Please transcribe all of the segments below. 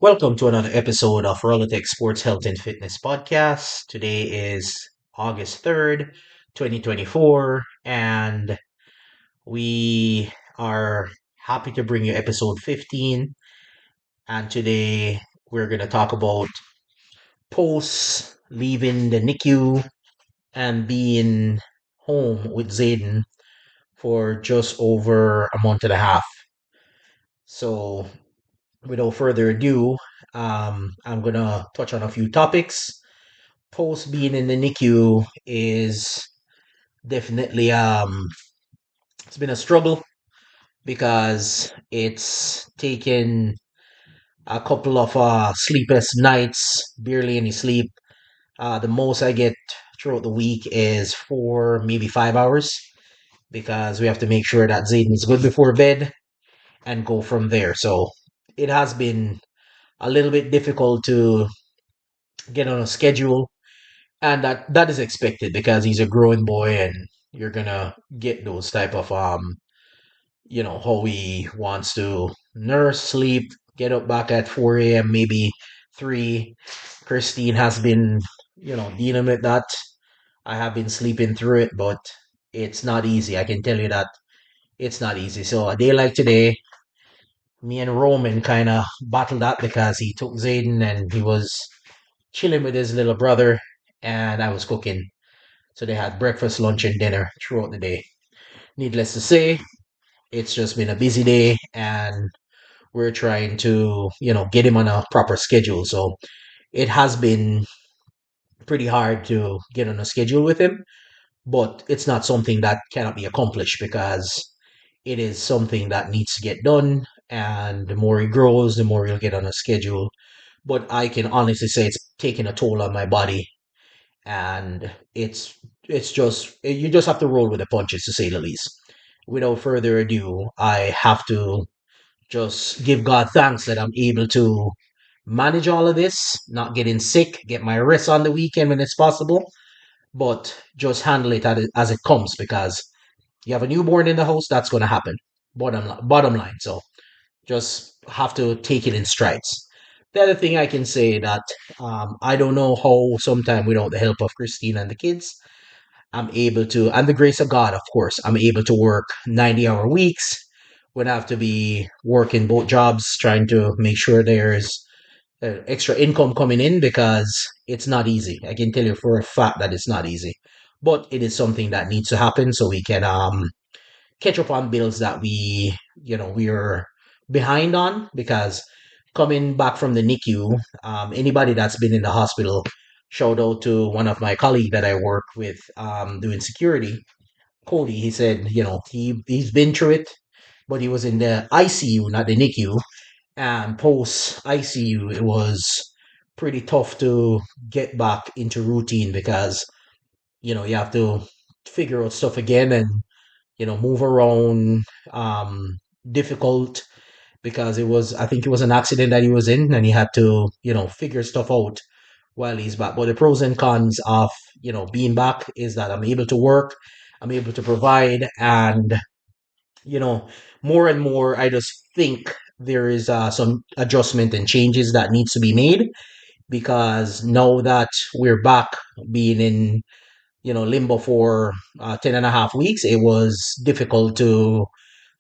Welcome to another episode of RalloTech Sports Health and Fitness Podcast. Today is August 3rd, 2024, and we are happy to bring you episode 15. And today we're going to talk about post leaving the NICU and being home with Zayden for just over a month and a half. So, without further ado, I'm going to touch on a few topics. Post being in the NICU is definitely it's been a struggle because it's taken a couple of sleepless nights, barely any sleep. The most I get throughout the week is 4, maybe 5 hours because we have to make sure that Zayden is good before bed and go from there. So it has been a little bit difficult to get on a schedule, and that is expected because he's a growing boy and you're gonna get those type of how he wants to nurse, sleep, get up back at 4 a.m., maybe 3. Christine has been dealing with that. I have been sleeping through it, but it's not easy. I can tell you that it's not easy. So a day like today, me and Roman kind of battled that because he took Zayden and he was chilling with his little brother, and I was cooking. So they had breakfast, lunch, and dinner throughout the day. Needless to say, it's just been a busy day, and we're trying to, get him on a proper schedule. So it has been pretty hard to get on a schedule with him, but it's not something that cannot be accomplished because it is something that needs to get done. And the more he grows, the more he'll get on a schedule. But I can honestly say it's taking a toll on my body, and it's just you just have to roll with the punches, to say the least. Without further ado, I have to just give God thanks that I'm able to manage all of this, not getting sick, get my rest on the weekend when it's possible, but just handle it as it comes because you have a newborn in the house, that's going to happen. Bottom line. So just have to take it in strides. The other thing I can say that I don't know how sometime without the help of Christine and the kids, I'm able to, and the grace of God, of course, I'm able to work 90-hour weeks when I have to be working both jobs, trying to make sure there's extra income coming in because it's not easy. I can tell you for a fact that it's not easy, but it is something that needs to happen so we can catch up on bills that we are behind on because coming back from the NICU, anybody that's been in the hospital, shout out to one of my colleagues that I work with doing security, Cody. He said, he's been through it, but he was in the ICU, not the NICU, and post ICU, it was pretty tough to get back into routine because you have to figure out stuff again and move around. Difficult because I think it was an accident that he was in and he had to, figure stuff out while he's back. But the pros and cons of, being back is that I'm able to work, I'm able to provide, and, you know, more and more, I just think there is some adjustment and changes that needs to be made because now that we're back being in limbo for 10 and a half weeks, it was difficult to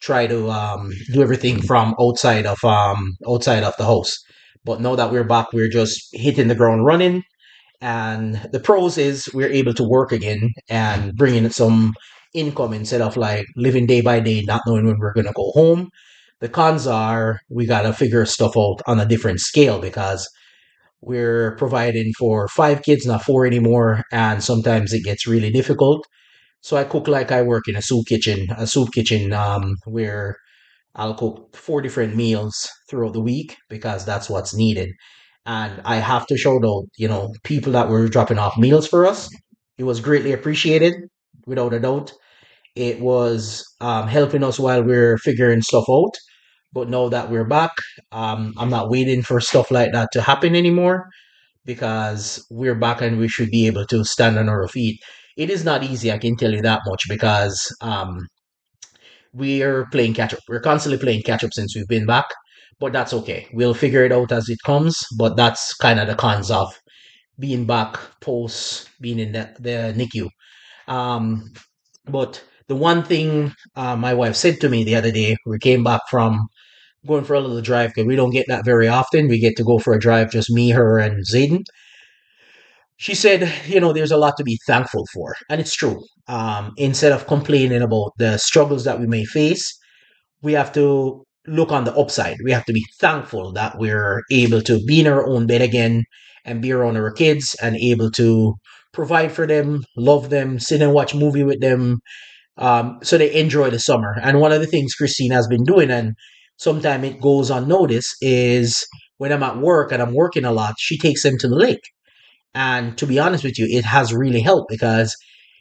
try to do everything from outside of the house. But now that we're back, we're just hitting the ground running. And the pros is we're able to work again and bring in some income instead of like living day by day, not knowing when we're going to go home. The cons are we got to figure stuff out on a different scale because we're providing for 5 kids, not 4 anymore, and sometimes it gets really difficult. So I cook like I work in a soup kitchen, where I'll cook 4 different meals throughout the week because that's what's needed. And I have to shout out, people that were dropping off meals for us. It was greatly appreciated, without a doubt. It was helping us while we're figuring stuff out. But now that we're back, I'm not waiting for stuff like that to happen anymore because we're back and we should be able to stand on our feet. It is not easy, I can tell you that much, because we are playing catch up. We're constantly playing catch up since we've been back. but that's okay. We'll figure it out as it comes. But that's kind of the cons of being back post being in the NICU. Um, but the one thing my wife said to me the other day, we came back from going for a little drive because we don't get that very often. We get to go for a drive, just me, her, and Zayden. She said, there's a lot to be thankful for. And it's true. Instead of complaining about the struggles that we may face, we have to look on the upside. We have to be thankful that we're able to be in our own bed again and be around our kids and able to provide for them, love them, sit and watch movie with them, so they enjoy the summer. And one of the things Christine has been doing, and sometimes it goes unnoticed, is when I'm at work and I'm working a lot, she takes them to the lake. And to be honest with you, it has really helped because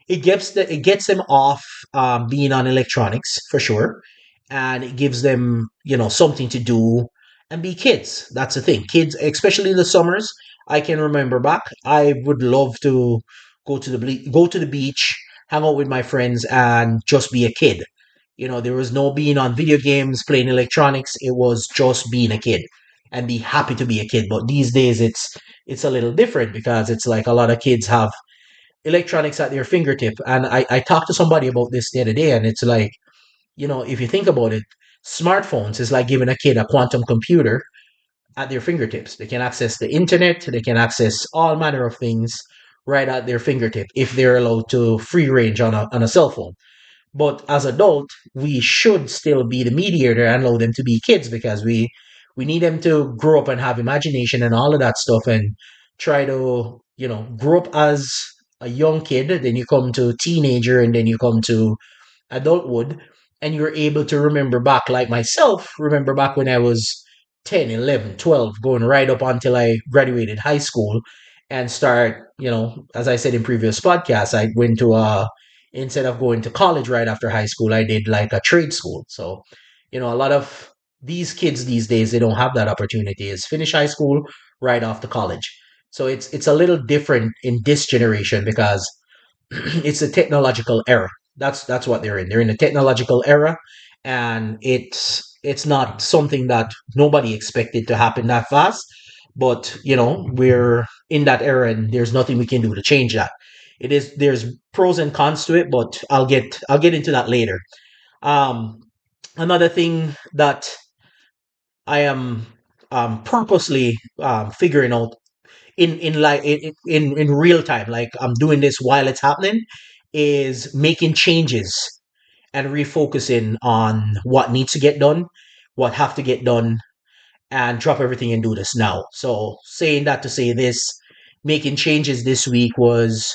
it gets them off being on electronics for sure, and it gives them something to do and be kids. That's the thing, kids, especially the summers. I can remember back. I would love to go to the beach, hang out with my friends, and just be a kid. There was no being on video games, playing electronics. It was just being a kid and be happy to be a kid. But these days, it's a little different because it's like a lot of kids have electronics at their fingertip. And I talked to somebody about this the other day, and it's like, if you think about it, smartphones is like giving a kid a quantum computer at their fingertips. They can access the internet, they can access all manner of things right at their fingertip if they're allowed to free range on a cell phone. But as adult, we should still be the mediator and allow them to be kids because we need them to grow up and have imagination and all of that stuff and try to, grow up as a young kid. Then you come to teenager and then you come to adulthood, and you're able to remember back, like myself, remember back when I was 10, 11, 12, going right up until I graduated high school and start, as I said in previous podcasts, I went to instead of going to college right after high school, I did like a trade school. So, a lot of these kids these days, they don't have that opportunity. Is finish high school right off to college. So it's a little different in this generation because it's a technological era. That's what they're in. They're in a technological era, and it's not something that nobody expected to happen that fast. But we're in that era, and there's nothing we can do to change that. There's pros and cons to it, but I'll get into that later. Um, Another thing that I am purposely figuring out in real time, like I'm doing this while it's happening, is making changes and refocusing on what needs to get done, what have to get done, and drop everything and do this now. So saying that to say this, making changes this week was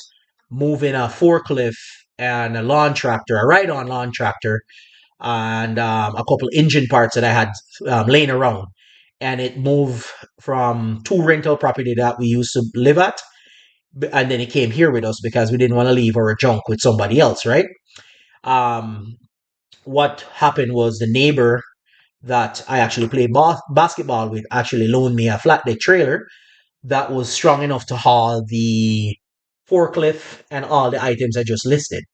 moving a forklift and a lawn tractor, a ride-on lawn tractor, and a couple engine parts that I had laying around. And it moved from two rental property that we used to live at, and then it came here with us because we didn't want to leave our junk with somebody else, right? Um, what happened was the neighbor that I actually play basketball with actually loaned me a flat deck trailer that was strong enough to haul the forklift and all the items I just listed.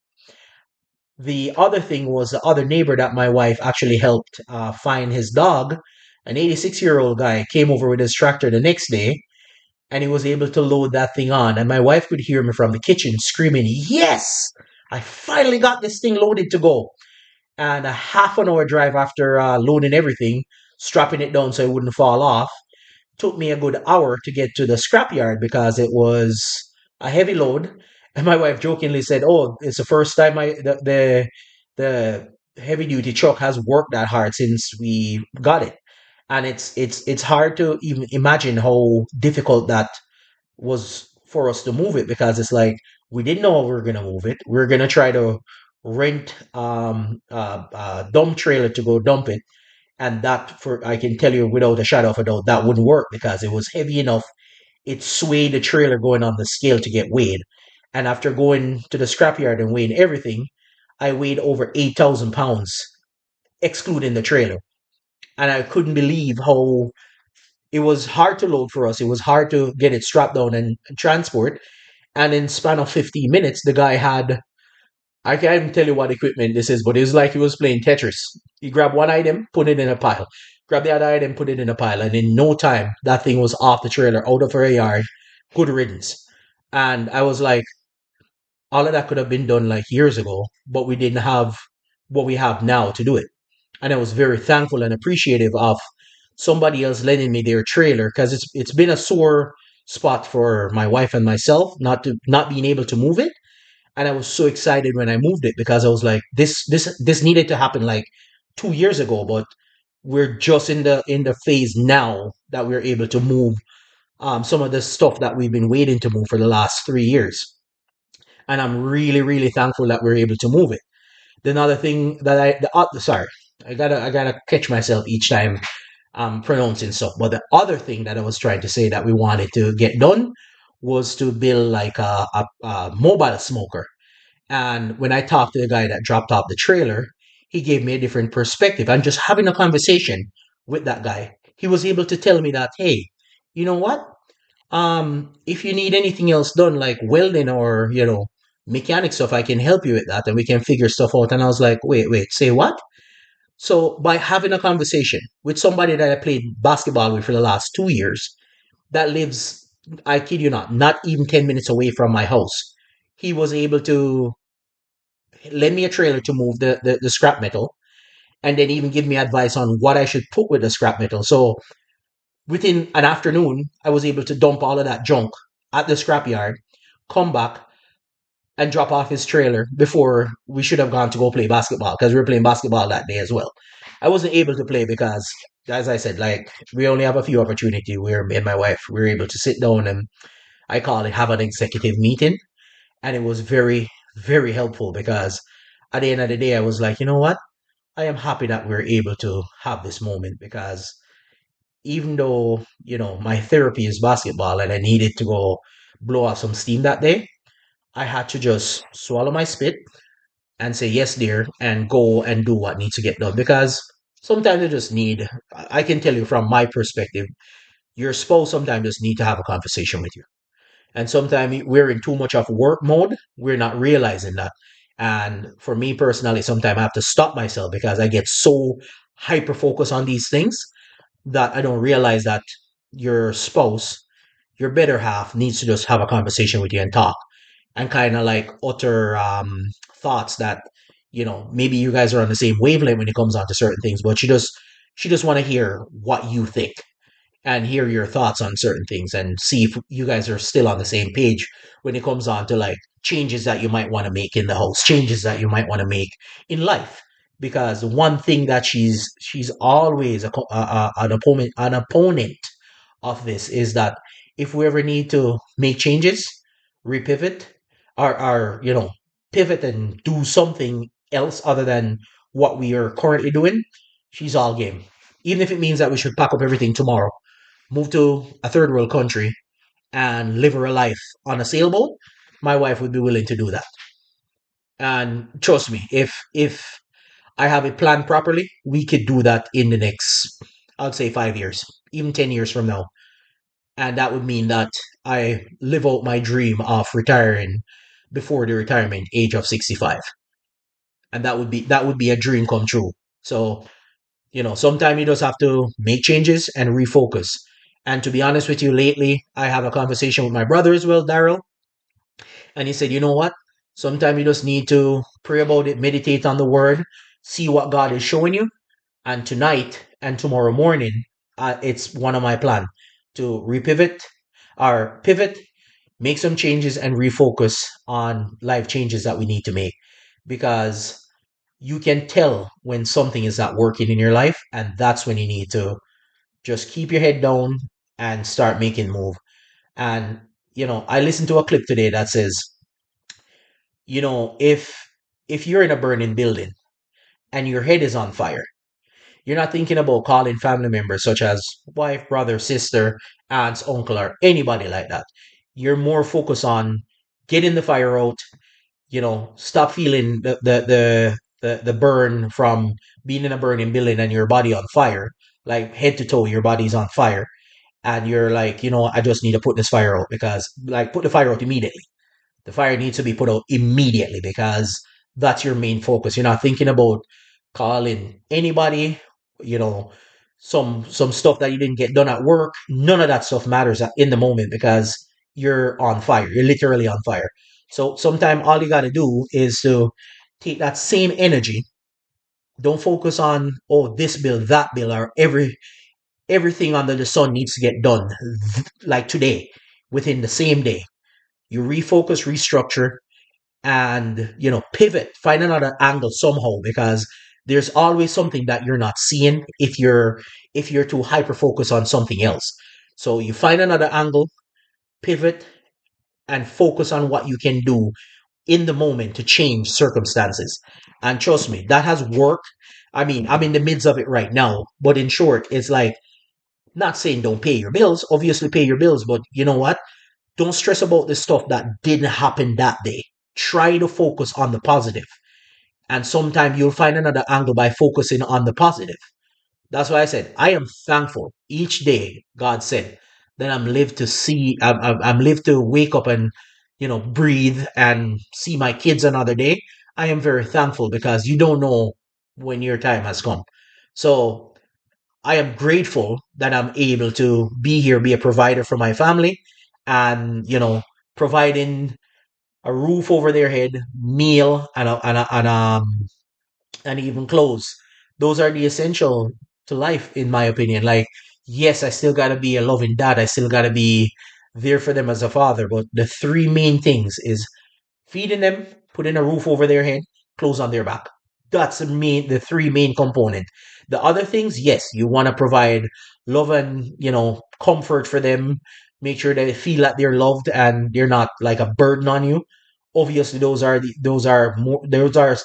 The other thing was the other neighbor that my wife actually helped find his dog, an 86-year-old guy, came over with his tractor the next day, and he was able to load that thing on. And my wife could hear me from the kitchen screaming, "Yes! I finally got this thing loaded to go." And a half an hour drive after loading everything, strapping it down so it wouldn't fall off, took me a good hour to get to the scrapyard because it was a heavy load. And my wife jokingly said, "Oh, it's the first time the heavy duty truck has worked that hard since we got it." And it's hard to even imagine how difficult that was for us to move it because it's like we didn't know how we were gonna move it. We are gonna try to rent a dump trailer to go dump it, and that, for I can tell you without a shadow of a doubt, that wouldn't work because it was heavy enough. It swayed the trailer going on the scale to get weighed. And after going to the scrapyard and weighing everything, I weighed over 8,000 pounds, excluding the trailer. And I couldn't believe how it was hard to load for us. It was hard to get it strapped down and transport. And in span of 15 minutes, the guy had, I can't even tell you what equipment this is, but it was like he was playing Tetris. He grabbed one item, put it in a pile. Grab the other item, put it in a pile, and in no time, that thing was off the trailer, out of her yard. Good riddance. And I was like, all of that could have been done like years ago, but we didn't have what we have now to do it. And I was very thankful and appreciative of somebody else lending me their trailer because it's been a sore spot for my wife and myself not being able to move it. And I was so excited when I moved it because I was like, this needed to happen like 2 years ago, but we're just in the phase now that we're able to move some of the stuff that we've been waiting to move for the last 3 years. And I'm really, really thankful that we're able to move it. The another thing that sorry, I gotta catch myself each time I'm pronouncing stuff. But the other thing that I was trying to say that we wanted to get done was to build like a mobile smoker. And when I talked to the guy that dropped off the trailer, he gave me a different perspective. And just having a conversation with that guy, he was able to tell me that, hey, you know what? If you need anything else done, like welding or, mechanic stuff, I can help you with that and we can figure stuff out. And I was like, wait, say what? So by having a conversation with somebody that I played basketball with for the last 2 years that lives, I kid you not even 10 minutes away from my house, he was able to lend me a trailer to move the scrap metal and then even give me advice on what I should put with the scrap metal. So within an afternoon, I was able to dump all of that junk at the scrapyard, come back and drop off his trailer before we should have gone to go play basketball because we were playing basketball that day as well. I wasn't able to play because, as I said, like we only have a few opportunities where me and my wife we were able to sit down and I call it have an executive meeting, and it was very very helpful because at the end of the day I was like, you know what, I am happy that we're able to have this moment because even though my therapy is basketball and I needed to go blow off some steam that day, I had to just swallow my spit and say yes dear and go and do what needs to get done because sometimes you just need, I can tell you from my perspective, your spouse sometimes just need to have a conversation with you. And sometimes we're in too much of work mode, we're not realizing that. And for me personally, sometimes I have to stop myself because I get so hyper focused on these things that I don't realize that your spouse, your better half, needs to just have a conversation with you and talk and kind of like utter thoughts that maybe you guys are on the same wavelength when it comes on to certain things, but she just want to hear what you think and hear your thoughts on certain things and see if you guys are still on the same page when it comes on to like changes that you might want to make in the house, changes that you might want to make in life. Because one thing that she's always an opponent of this is that if we ever need to make changes, repivot, or pivot and do something else other than what we are currently doing, she's all game. Even if it means that we should pack up everything tomorrow, move to a third world country, and live her life on a sailboat, my wife would be willing to do that. And trust me, if I have it planned properly, we could do that in the next, I'd say 5 years, even 10 years from now. And that would mean that I live out my dream of retiring before the retirement age of 65. And that would be a dream come true. So, sometimes you just have to make changes and refocus. And to be honest with you, lately I have a conversation with my brother as well, Daryl, and he said, you know what? Sometimes you just need to pray about it, meditate on the word, see what God is showing you. And tonight and tomorrow morning, it's one of my plan to repivot or pivot, make some changes, and refocus on life changes that we need to make. Because you can tell when something is not working in your life, and that's when you need to just keep your head down and start making move. And I listened to a clip today that says, if you're in a burning building and your head is on fire, you're not thinking about calling family members such as wife, brother, sister, aunts, uncle, or anybody like that. You're more focused on getting the fire out, stop feeling the burn from being in a burning building and your body on fire, like head to toe, your body's on fire. And you're like, I just need to put this fire out because, like, put the fire out immediately. The fire needs to be put out immediately because that's your main focus. You're not thinking about calling anybody, you know, some stuff that you didn't get done at work. None of that stuff matters in the moment because you're on fire. You're literally on fire. So sometimes all you got to do is to take that same energy. Don't focus on, oh, this bill, that bill, or everything under the sun needs to get done like today, within the same day. You refocus, restructure, and pivot, find another angle somehow, because there's always something that you're not seeing if you're too hyper focused on something else. So you find another angle, pivot, and focus on what you can do in the moment to change circumstances. And trust me, that has worked. I mean, I'm in the midst of it right now, but in short, it's like, not saying don't pay your bills, obviously pay your bills, but you know what? Don't stress about the stuff that didn't happen that day. Try to focus on the positive. And sometimes you'll find another angle by focusing on the positive. That's why I said I am thankful each day. God said that I'm lived to see. I'm lived to wake up and breathe and see my kids another day. I am very thankful because you don't know when your time has come. So I am grateful that I'm able to be here, be a provider for my family, and providing a roof over their head, meal, and even clothes. Those are the essential to life, in my opinion. Like, yes, I still gotta be a loving dad. I still gotta be there for them as a father. But the three main things is feeding them, putting a roof over their head, clothes on their back. That's the three main component. The other things, yes, you want to provide love and comfort for them. Make sure they feel that they're loved and they're not like a burden on you. Obviously, those are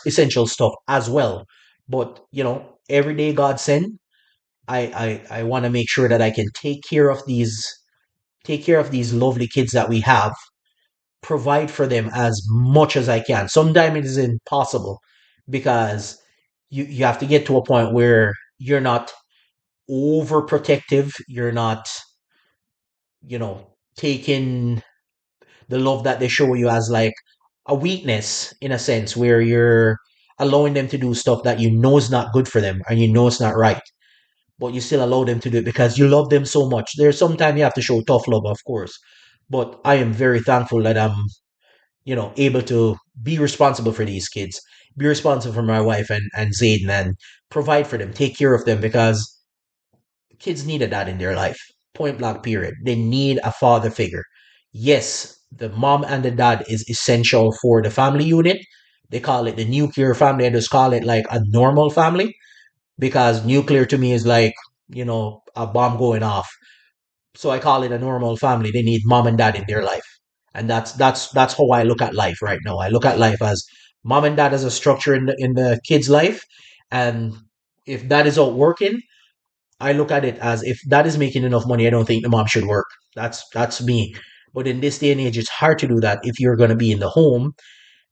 essential stuff as well. But every day God send, I want to make sure that I can take care of these lovely kids that we have, provide for them as much as I can. Sometimes it is impossible because you have to get to a point where you're not overprotective. You're not, taking the love that they show you as like a weakness, in a sense, where you're allowing them to do stuff that you know is not good for them and you know it's not right. But you still allow them to do it because you love them so much. There's sometimes you have to show tough love, of course. But I am very thankful that I'm able to be responsible for these kids, be responsible for my wife and Zayden, and provide for them, take care of them, because kids need a dad in their life. Point blank, period. They need a father figure. Yes, the mom and the dad is essential for the family unit. They call it the nuclear family. I just call it like a normal family, because nuclear to me is like, a bomb going off. So I call it a normal family. They need mom and dad in their life. And that's how I look at life right now. I look at life as mom and dad as a structure in the kid's life. And if that is out working, I look at it as, if that is making enough money, I don't think the mom should work. That's me. But in this day and age, it's hard to do that if you're going to be in the home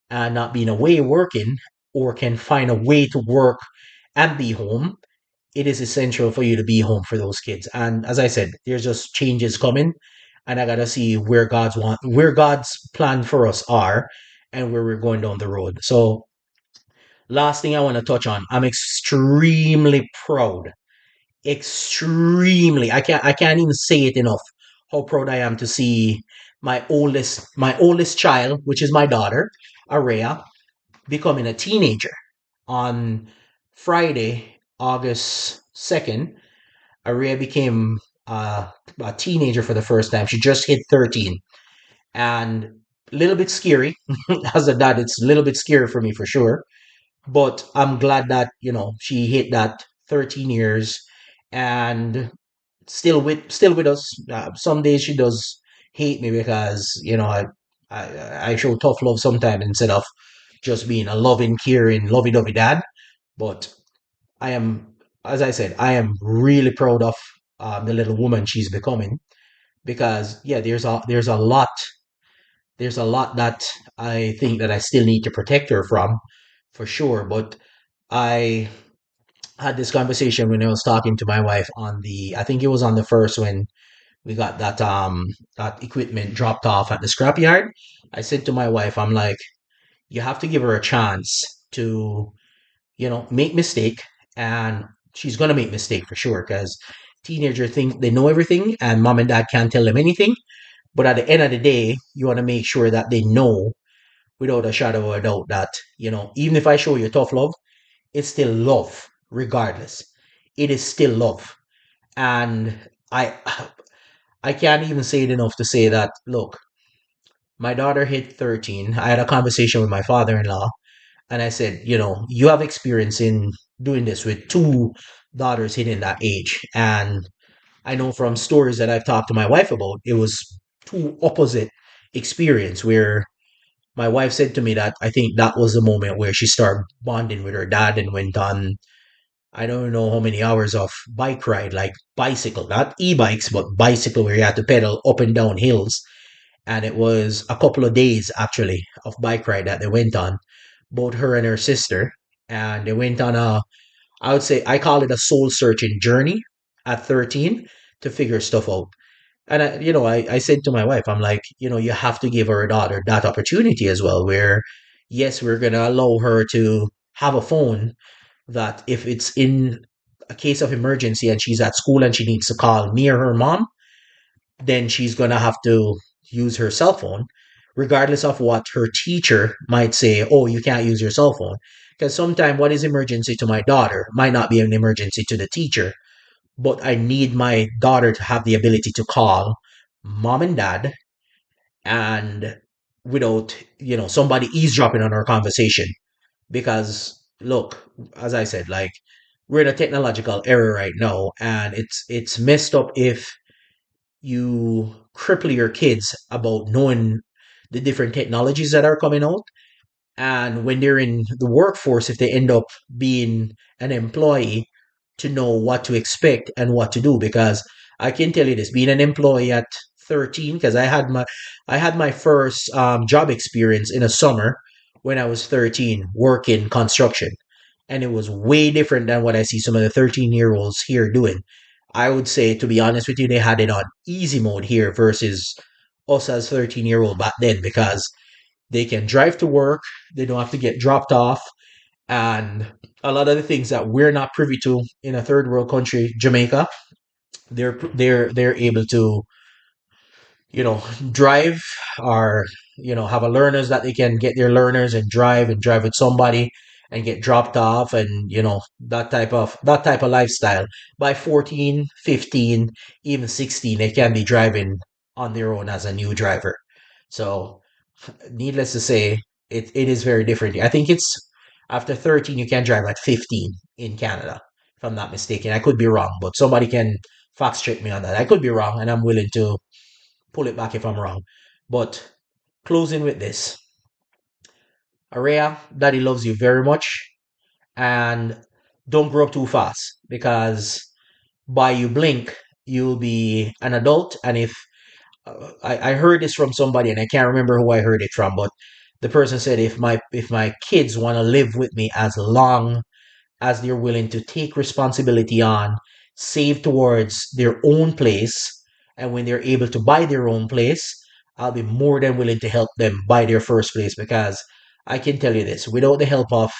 and not being away working, or can find a way to work and be home. It is essential for you to be home for those kids. And as I said, there's just changes coming, and I gotta see where God's plan for us are, and where we're going down the road. So, last thing I want to touch on, I'm extremely proud. Extremely, I can't even say it enough. How proud I am to see my oldest child, which is my daughter, Araya, becoming a teenager on Friday, August 2nd. Araya became a teenager for the first time. She just hit 13. And a little bit scary. As a dad, it's a little bit scary for me for sure. But I'm glad that, she hit that 13 years and still with us. Some days she does hate me because, I show tough love sometimes instead of just being a loving, caring, lovey-dovey dad. But I am, as I said, I am really proud of the little woman she's becoming, because yeah, there's a lot that I think that I still need to protect her from, for sure. But I had this conversation when I was talking to my wife I think it was on the first, when we got that equipment dropped off at the scrapyard. I said to my wife, I'm like, you have to give her a chance to make mistake, and she's gonna make mistake for sure because teenager think they know everything and mom and dad can't tell them anything. But at the end of the day, you want to make sure that they know without a shadow of a doubt that, even if I show you tough love, it's still love, regardless. It is still love. And I I can't even say it enough to say that, look, my daughter hit 13. I had a conversation with my father-in-law and I said, you have experience in doing this with two daughters hitting that age. And I know from stories that I've talked to my wife about, it was two opposite experience where my wife said to me that I think that was the moment where she started bonding with her dad and went on, I don't know how many hours of bike ride, like bicycle, not e-bikes, but bicycle where you had to pedal up and down hills. And it was a couple of days actually of bike ride that they went on, both her and her sister. And they went on I would say, I call it a soul searching journey at 13 to figure stuff out. And I said to my wife, I'm like, you have to give our daughter that opportunity as well, where yes, we're gonna allow her to have a phone that if it's in a case of emergency and she's at school and she needs to call me or her mom, then she's gonna have to use her cell phone, regardless of what her teacher might say, oh, you can't use your cell phone. Because sometimes what is emergency to my daughter might not be an emergency to the teacher, but I need my daughter to have the ability to call mom and dad and without, somebody eavesdropping on our conversation. Because look, as I said, like we're in a technological era right now and it's messed up if you cripple your kids about knowing the different technologies that are coming out. And when they're in the workforce, if they end up being an employee, to know what to expect and what to do. Because I can tell you this, being an employee at 13, because I had my first job experience in a summer when I was 13 working construction. And it was way different than what I see some of the 13-year-olds here doing. I would say, to be honest with you, they had it on easy mode here versus us as 13-year-old back then because they can drive to work, they don't have to get dropped off, and a lot of the things that we're not privy to in a third world country, Jamaica, they're able to, drive or have a learners that they can get their learners and drive with somebody and get dropped off and that type of lifestyle. By 14, 15, even 16, they can be driving on their own as a new driver. So needless to say, it is very different. I think it's after 13 you can drive at 15 in Canada, if I'm not mistaken. I could be wrong, but somebody can fact check me on that. I could be wrong, and I'm willing to pull it back if I'm wrong. But closing with this, Araya, Daddy loves you very much, and don't grow up too fast because by you blink, you'll be an adult. And if I heard this from somebody and I can't remember who I heard it from, but the person said if my kids want to live with me as long as they're willing to take responsibility on, save towards their own place, and when they're able to buy their own place, I'll be more than willing to help them buy their first place because I can tell you this, without the help of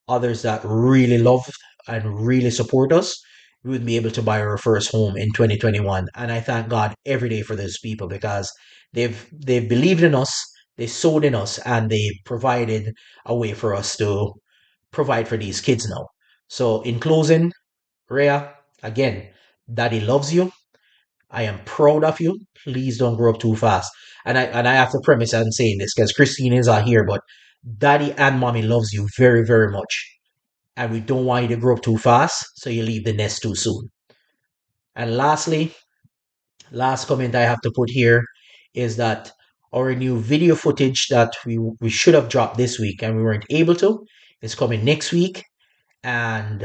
others that really love and really support us, we would be able to buy our first home in 2021. And I thank God every day for those people because they've believed in us, they sowed in us, and they provided a way for us to provide for these kids now. So in closing, Rhea, again, Daddy loves you. I am proud of you. Please don't grow up too fast. And I have to premise and saying this because Christine is out here, but Daddy and Mommy loves you very, very much, and we don't want you to grow up too fast, so you leave the nest too soon. And lastly, last comment I have to put here is that our new video footage that we should have dropped this week and we weren't able to is coming next week, and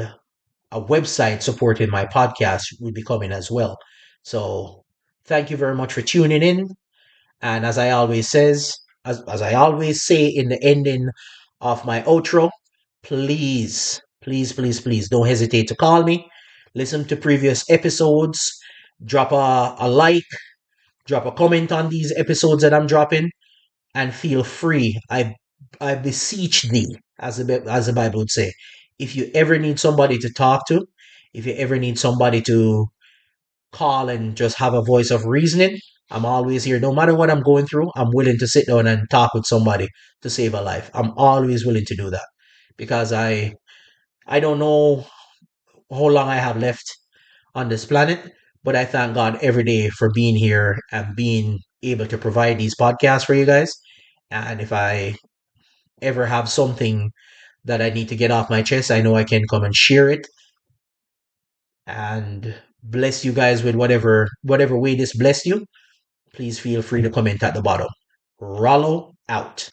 a website supporting my podcast will be coming as well. So thank you very much for tuning in. And as I always say in the ending of my outro, please, please, please, please don't hesitate to call me. Listen to previous episodes. Drop a like, drop a comment on these episodes that I'm dropping, and feel free. I beseech thee, as the Bible would say, if you ever need somebody to talk to, If you ever need somebody to call and just have a voice of reasoning, I'm always here. No matter what I'm going through, I'm willing to sit down and talk with somebody to save a life. I'm always willing to do that because I don't know how long I have left on this planet, but I thank God every day for being here and being able to provide these podcasts for you guys. And if I ever have something that I need to get off my chest, I know I can come and share it and bless you guys with whatever way this blessed you. Please feel free to comment at the bottom. Rollo out.